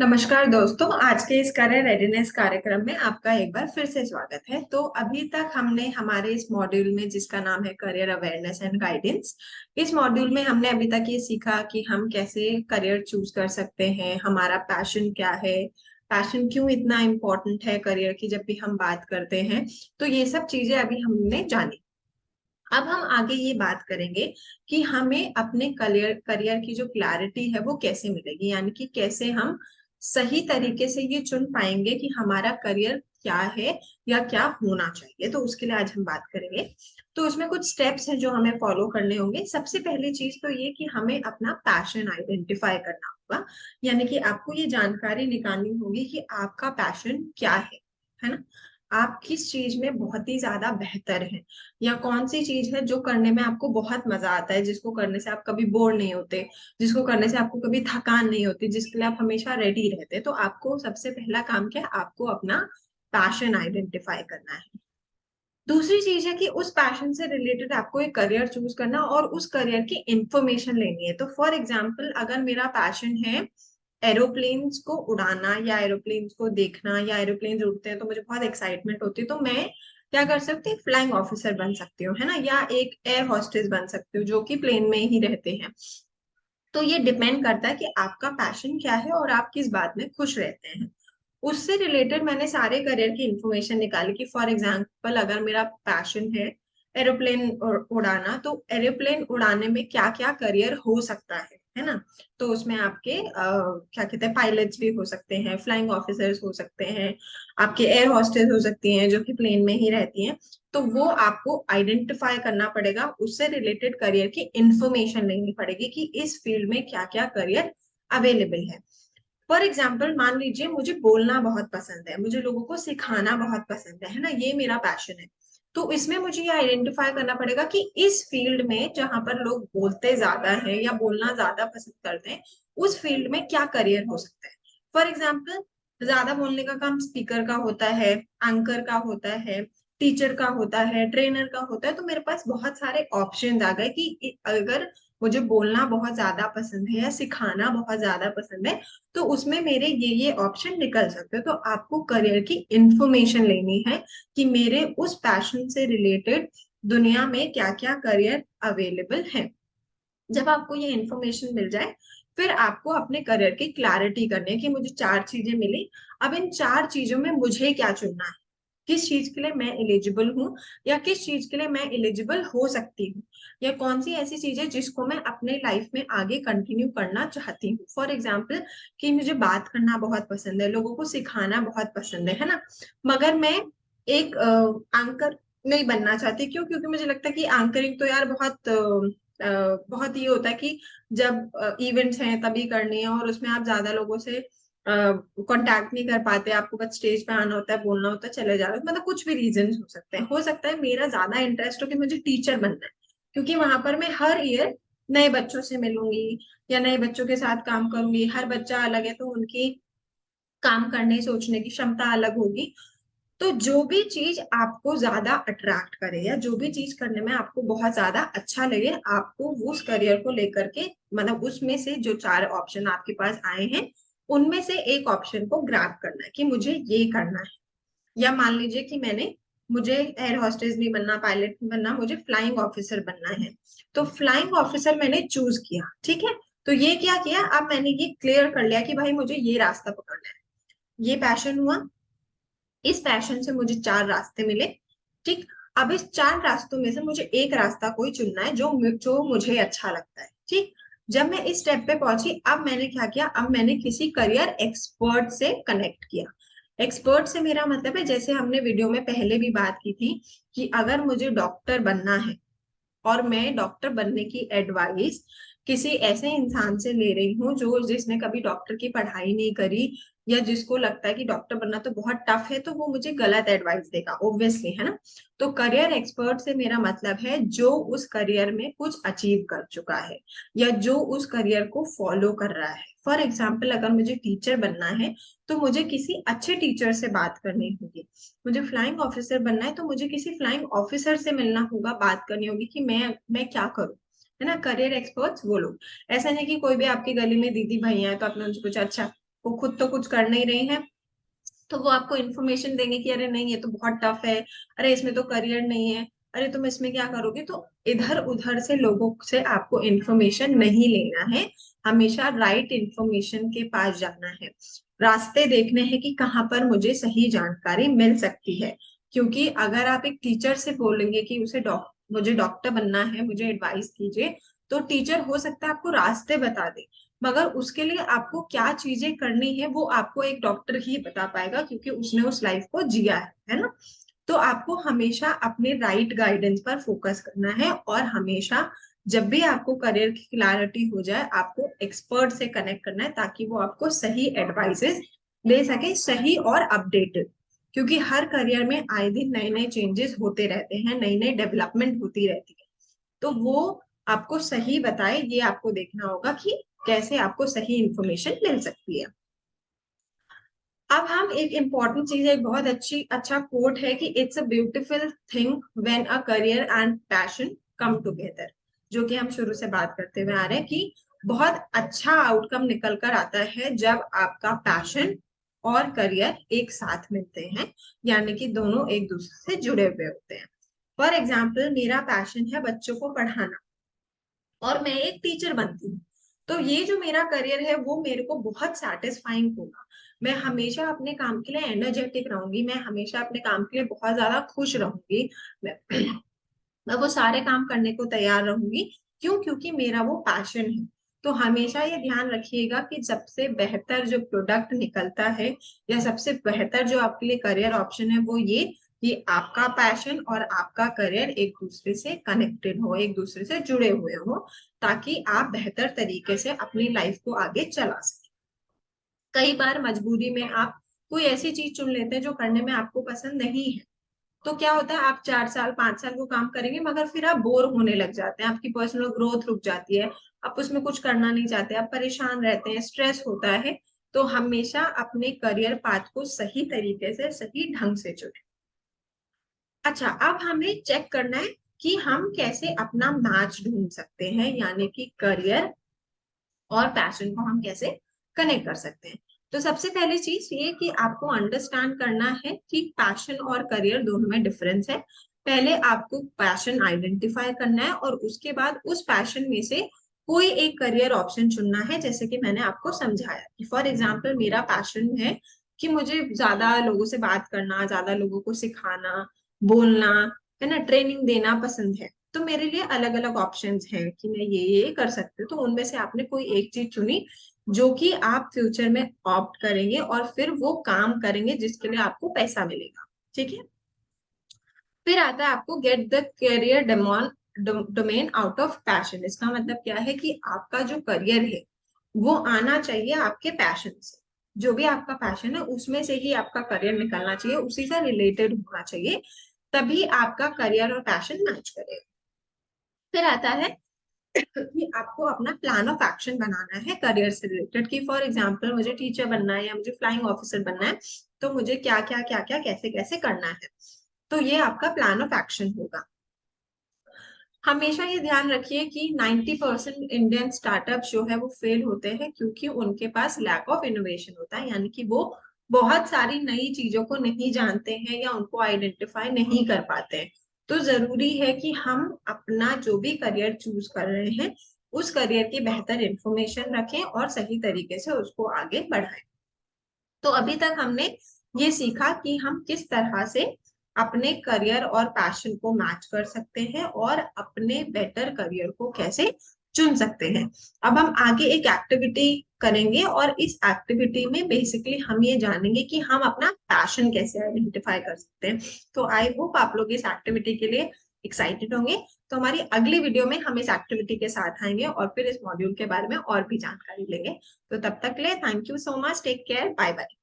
नमस्कार दोस्तों, आज के इस करियर रेडीनेस कार्यक्रम में आपका एक बार फिर से स्वागत है। तो अभी तक हमने हमारे इस मॉड्यूल में, जिसका नाम है करियर अवेयरनेस एंड गाइडेंस, इस मॉड्यूल में हमने अभी तक ये सीखा कि हम कैसे करियर चूज कर सकते हैं, हमारा पैशन क्या है, पैशन क्यों इतना इम्पोर्टेंट है करियर की जब भी हम बात करते हैं। तो ये सब चीजें अभी हमने जानी। अब हम आगे ये बात करेंगे कि हमें अपने करियर करियर की जो क्लैरिटी है वो कैसे मिलेगी, यानी कि कैसे हम सही तरीके से ये चुन पाएंगे कि हमारा करियर क्या है या क्या होना चाहिए। तो उसके लिए आज हम बात करेंगे। तो उसमें कुछ स्टेप्स हैं जो हमें फॉलो करने होंगे। सबसे पहली चीज तो ये कि हमें अपना पैशन आइडेंटिफाई करना होगा, यानी कि आपको ये जानकारी निकालनी होगी कि आपका पैशन क्या है ना। आप किस चीज में बहुत ही ज्यादा बेहतर हैं, या कौन सी चीज है जो करने में आपको बहुत मजा आता है, जिसको करने से आप कभी बोर नहीं होते, जिसको करने से आपको कभी थकान नहीं होती, जिसके लिए आप हमेशा रेडी रहते हैं। तो आपको सबसे पहला काम क्या है, आपको अपना पैशन आइडेंटिफाई करना है। दूसरी चीज है कि उस पैशन से रिलेटेड आपको एक करियर चूज करना और उस करियर की इंफॉर्मेशन लेनी है। तो फॉर एग्जाम्पल, अगर मेरा पैशन है एरोप्लेन्स को उड़ाना या एरोप्लेन्स को देखना, या एरोप्लेन्स उड़ते हैं तो मुझे बहुत एक्साइटमेंट होती है, तो मैं क्या कर सकती हूँ, फ्लाइंग ऑफिसर बन सकती हूँ, है ना, या एक एयर हॉस्टेस बन सकती हूँ जो कि प्लेन में ही रहते हैं। तो ये डिपेंड करता है कि आपका पैशन क्या है और आप किस बात में खुश रहते हैं। उससे रिलेटेड मैंने सारे करियर की इंफॉर्मेशन निकाली कि फॉर एग्जांपल, अगर मेरा पैशन है एरोप्लेन उड़ाना, तो एरोप्लेन उड़ाने में क्या क्या करियर हो सकता है ना। तो उसमें आपके क्या कहते हैं, पायलट्स भी हो सकते हैं, फ्लाइंग ऑफिसर्स हो सकते हैं, आपके एयर हॉस्टेस हो सकती हैं जो कि प्लेन में ही रहती हैं। तो वो आपको आइडेंटिफाई करना पड़ेगा, उससे रिलेटेड करियर की इंफॉर्मेशन लेनी पड़ेगी कि इस फील्ड में क्या क्या करियर अवेलेबल है। फॉर एग्जाम्पल, मान लीजिए मुझे बोलना बहुत पसंद है, मुझे लोगों को सिखाना बहुत पसंद है ना, ये मेरा पैशन है। तो इसमें मुझे ये आइडेंटिफाई करना पड़ेगा कि इस फील्ड में जहां पर लोग बोलते ज्यादा हैं या बोलना ज्यादा पसंद करते हैं, उस फील्ड में क्या करियर हो सकता है। फॉर एग्जाम्पल, ज्यादा बोलने का काम स्पीकर का होता है, एंकर का होता है, टीचर का होता है, ट्रेनर का होता है। तो मेरे पास बहुत सारे ऑप्शन आ गए कि अगर मुझे बोलना बहुत ज्यादा पसंद है या सिखाना बहुत ज्यादा पसंद है, तो उसमें मेरे ये ऑप्शन निकल सकते हैं। तो आपको करियर की इंफॉर्मेशन लेनी है कि मेरे उस पैशन से रिलेटेड दुनिया में क्या क्या करियर अवेलेबल है। जब आपको ये इंफॉर्मेशन मिल जाए, फिर आपको अपने करियर की क्लैरिटी करनी है कि मुझे चार चीजें मिली, अब इन चार चीजों में मुझे क्या चुनना है, किस चीज के लिए मैं एलिजिबल हूँ, या किस चीज के लिए मैं एलिजिबल हो सकती हूँ, या कौन सी ऐसी चीज है जिसको मैं अपने लाइफ में आगे कंटिन्यू करना चाहती हूँ। फॉर एग्जाम्पल, कि मुझे बात करना बहुत पसंद है, लोगों को सिखाना बहुत पसंद है ना, मगर मैं एक एंकर नहीं बनना चाहती। क्यों? क्योंकि मुझे लगता है कि एंकरिंग तो यार बहुत ये होता है कि जब इवेंट्स हैं तभी करनी है, और उसमें आप ज्यादा लोगों से कांटेक्ट नहीं कर पाते, आपको बस स्टेज पे आना होता है, बोलना होता है, चले जा रहे हो। मतलब कुछ भी रीजन हो सकते हैं। हो सकता है मेरा ज्यादा इंटरेस्ट हो कि मुझे टीचर बनना है, क्योंकि वहां पर मैं हर ईयर नए बच्चों से मिलूंगी या नए बच्चों के साथ काम करूंगी। हर बच्चा अलग है, तो उनकी काम करने सोचने की क्षमता अलग होगी। तो जो भी चीज आपको ज्यादा अट्रैक्ट करे, या जो भी चीज करने में आपको बहुत ज्यादा अच्छा लगे, आपको उस करियर को लेकर के, मतलब उसमें से जो चार ऑप्शन आपके पास आए हैं, उनमें से एक ऑप्शन को ग्रैब करना है कि मुझे ये करना है। या मान लीजिए कि मुझे एयर हॉस्टेस नहीं बनना, पायलट नहीं बनना, मुझे फ्लाइंग ऑफिसर बनना है। तो फ्लाइंग ऑफिसर मैंने चूज किया, ठीक है। तो ये क्या किया, अब मैंने ये क्लियर कर लिया कि भाई मुझे ये रास्ता पकड़ना है, ये पैशन हुआ। इस पैशन से मुझे चार रास्ते मिले, ठीक। अब इस चार रास्तों में से मुझे एक रास्ता कोई चुनना है जो मुझे अच्छा लगता है, ठीक। जब मैं इस स्टेप पे पहुंची, अब मैंने क्या किया, अब मैंने किसी करियर एक्सपर्ट से कनेक्ट किया। एक्सपर्ट से मेरा मतलब है, जैसे हमने वीडियो में पहले भी बात की थी, कि अगर मुझे डॉक्टर बनना है और मैं डॉक्टर बनने की एडवाइस किसी ऐसे इंसान से ले रही हूँ जो जिसने कभी डॉक्टर की पढ़ाई नहीं करी, या जिसको लगता है कि डॉक्टर बनना तो बहुत टफ है, तो वो मुझे गलत एडवाइस देगा, ऑब्वियसली, है ना। तो करियर एक्सपर्ट से मेरा मतलब है जो उस करियर में कुछ अचीव कर चुका है, या जो उस करियर को फॉलो कर रहा है। फॉर एग्जाम्पल, अगर मुझे टीचर बनना है, तो मुझे किसी अच्छे टीचर से बात करनी होगी। मुझे फ्लाइंग ऑफिसर बनना है, तो मुझे किसी फ्लाइंग ऑफिसर से मिलना होगा, बात करनी होगी कि मैं क्या करूं, है ना। करियर एक्सपर्ट्स वो लोग, ऐसा नहीं कि कोई भी आपकी गली में दीदी भैया है तो आपने उनसे पूछा, अच्छा वो खुद तो कुछ कर नहीं रहे हैं, तो वो आपको इन्फॉर्मेशन देंगे कि अरे नहीं ये तो बहुत टफ है, अरे इसमें तो करियर नहीं है, अरे तुम इसमें क्या करोगे। तो इधर उधर से लोगों से आपको इन्फॉर्मेशन नहीं लेना है, हमेशा राइट इन्फॉर्मेशन के पास जाना है। रास्ते देखने हैं कि कहाँ पर मुझे सही जानकारी मिल सकती है, क्योंकि अगर आप एक टीचर से बोलेंगे कि मुझे डॉक्टर बनना है, मुझे एडवाइस कीजिए, तो टीचर हो सकता है आपको रास्ते बता दे, मगर उसके लिए आपको क्या चीजें करनी है वो आपको एक डॉक्टर ही बता पाएगा, क्योंकि उसने उस लाइफ को जिया है ना। तो आपको हमेशा अपने राइट गाइडेंस पर फोकस करना है, और हमेशा जब भी आपको करियर की क्लैरिटी हो जाए आपको एक्सपर्ट से कनेक्ट करना है, ताकि वो आपको सही एडवाइसेस दे सके, सही और अपडेटेड। क्योंकि हर करियर में आए दिन नए नए चेंजेस होते रहते हैं, नई नई डेवलपमेंट होती रहती है, तो वो आपको सही बताए, ये आपको देखना होगा कि कैसे आपको सही इंफॉर्मेशन मिल सकती है। अब हम एक इम्पॉर्टेंट चीज, एक बहुत अच्छा कोट है कि it's a beautiful thing when a career and passion come together, जो कि हम शुरू से बात करते हुए आ रहे हैं कि बहुत अच्छा आउटकम निकल कर आता है जब आपका पैशन और करियर एक साथ मिलते हैं, यानी कि दोनों एक दूसरे से जुड़े हुए होते हैं। फॉर एग्जाम्पल, मेरा पैशन है बच्चों को पढ़ाना और मैं एक टीचर बनती हूँ, तो ये जो मेरा करियर है वो मेरे को बहुत सेटिस्फाइंग होगा। मैं हमेशा अपने काम के लिए एनर्जेटिक रहूंगी, मैं हमेशा अपने काम के लिए बहुत ज्यादा खुश रहूंगी, मैं, मैं वो सारे काम करने को तैयार रहूंगी। क्यों? क्योंकि मेरा वो पैशन है। तो हमेशा ये ध्यान रखिएगा कि सबसे बेहतर जो प्रोडक्ट निकलता है या सबसे बेहतर जो आपके लिए करियर ऑप्शन है वो ये कि आपका पैशन और आपका करियर एक दूसरे से कनेक्टेड हो, एक दूसरे से जुड़े हुए हो, ताकि आप बेहतर तरीके से अपनी लाइफ को आगे चला सकें। कई बार मजबूरी में आप कोई ऐसी चीज चुन लेते हैं जो करने में आपको पसंद नहीं है, तो क्या होता है, आप 4 साल 5 साल वो काम करेंगे मगर फिर आप बोर होने लग जाते हैं, आपकी पर्सनल ग्रोथ रुक जाती है, आप उसमें कुछ करना नहीं चाहते, आप परेशान रहते हैं, स्ट्रेस होता है। तो हमेशा अपने करियर पाथ को सही तरीके से, सही ढंग से चुने। अच्छा, अब हमें चेक करना है कि हम कैसे अपना मैच ढूंढ सकते हैं, यानी कि करियर और पैशन को हम कैसे कनेक्ट कर सकते हैं। तो सबसे पहली चीज ये कि आपको अंडरस्टैंड करना है कि पैशन और करियर दोनों में डिफरेंस है। पहले आपको पैशन आइडेंटिफाई करना है और उसके बाद उस पैशन में से कोई एक करियर ऑप्शन चुनना है, जैसे कि मैंने आपको समझाया कि फॉर एग्जाम्पल मेरा पैशन है कि मुझे ज्यादा लोगों से बात करना, ज्यादा लोगों को सिखाना, बोलना, है ना, ट्रेनिंग देना पसंद है। तो मेरे लिए अलग अलग ऑप्शंस हैं कि मैं ये कर सकती हूँ, तो उनमें से आपने कोई एक चीज चुनी जो कि आप फ्यूचर में ऑप्ट करेंगे और फिर वो काम करेंगे जिसके लिए आपको पैसा मिलेगा। ठीक है। फिर आता है आपको get the career domain out of passion. इसका मतलब क्या है कि आपका जो करियर है वो आना चाहिए आपके पैशन से, जो भी आपका पैशन है उसमें से ही आपका करियर निकलना चाहिए, उसी से रिलेटेड होना चाहिए, तभी आपका करियर और पैशन मैच करेगा। फिर आता है कि आपको अपना प्लान ऑफ एक्शन बनाना है करियर से रिलेटेड, कि फॉर एग्जांपल मुझे टीचर बनना है या मुझे फ्लाइंग ऑफिसर बनना है, तो मुझे क्या क्या कैसे कैसे करना है। तो ये आपका प्लान ऑफ एक्शन होगा। हमेशा ये ध्यान रखिए कि 90% इंडियन स्टार्टअप जो है वो फेल होते हैं क्योंकि उनके पास लैक ऑफ इनोवेशन होता है, यानी कि वो बहुत सारी नई चीजों को नहीं जानते हैं या उनको आइडेंटिफाई नहीं कर पाते हैं। तो जरूरी है कि हम अपना जो भी करियर चूज कर रहे हैं उस करियर की बेहतर इंफॉर्मेशन रखें और सही तरीके से उसको आगे बढ़ाएं। तो अभी तक हमने ये सीखा कि हम किस तरह से अपने करियर और पैशन को मैच कर सकते हैं और अपने बेटर करियर को कैसे चुन सकते हैं। अब हम आगे एक एक्टिविटी करेंगे और इस एक्टिविटी में बेसिकली हम ये जानेंगे कि हम अपना पैशन कैसे आइडेंटिफाई कर सकते हैं। तो आई होप आप लोग इस एक्टिविटी के लिए एक्साइटेड होंगे। तो हमारी अगली वीडियो में हम इस एक्टिविटी के साथ आएंगे और फिर इस मॉड्यूल के बारे में और भी जानकारी लेंगे। तो तब तक के लिए thank you so much, take care, bye bye.